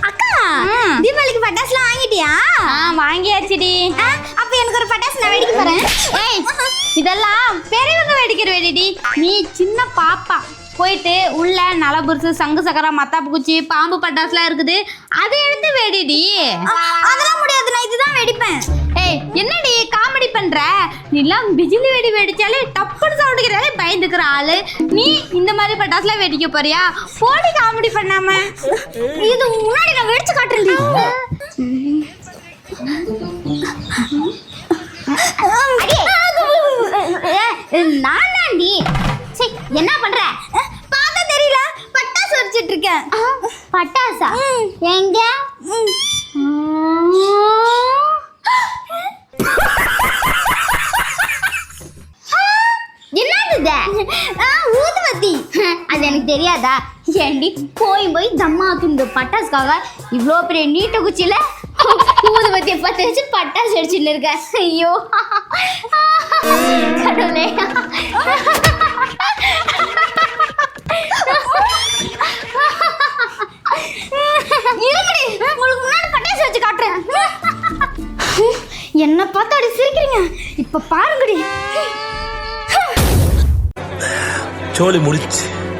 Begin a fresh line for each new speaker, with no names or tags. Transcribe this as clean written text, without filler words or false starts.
அக்கா தீபாவளிக்கு பட்டாசுலாம் வாங்கிட்டியா?
வாங்கியாச்சுடி.
அப்ப எனக்கு ஒரு பட்டாசு நான் வெடிக்க போறேன்.
ஏய், இதெல்லாம் பெரியவங்க வெடிக்கிற வெடிடி. நீ சின்ன பாப்பா போயிட்டு உள்ள நலபுருசு, சங்கு சக்கரா, மத்தாப்பு குச்சி, பாம்பு பட்டாசுலாம் இருக்குது, அதை எடுத்து வெடிடி.
அதெல்லாம் முடியாது, நான் இதுதான் வெடிப்பேன்.
ஏய், என்னடி காமெடி பண்ற? நீலாம் பிஜிலி வெடி வெடிச்சாலே டப்புன்னு சவுண்டுக்கிறாலே பயந்துக்கிற ஆளு. நீ இந்த மாதிரி பட்டாசுலாம் வெடிக்க போறியா? போடி காமெடி பண்ணாம.
இது முன்னாடி நான் வெடிச்சு காட்டுறேன். நானாண்டி.
சரி, என்ன பண்ற?
பார்த்தா தெரியல, பட்டாசு வெடிச்சிட்டு இருக்கேன்.
பட்டாசா? எங்க?
என்னது? ஊதுவத்தி.
அது எனக்கு தெரியாதா? ஏண்டி போய் தம்மா துண்டு பட்டாசுக்காக இவ்வளோ பெரிய நீட்ட குச்சியில ஊதுவத்தியை பற்ற வச்சு பட்டாசு அடிச்சுட்டு இருக்க. ஐயோ கடவுளே.
உங்களுக்கு முன்னாடி பட்டாசு வச்சு காட்டுறேன். என்ன பார்த்து அப்படி சிரிக்கிறீங்க? இப்ப பாருங்கடி.
சோலி முடிச்சு.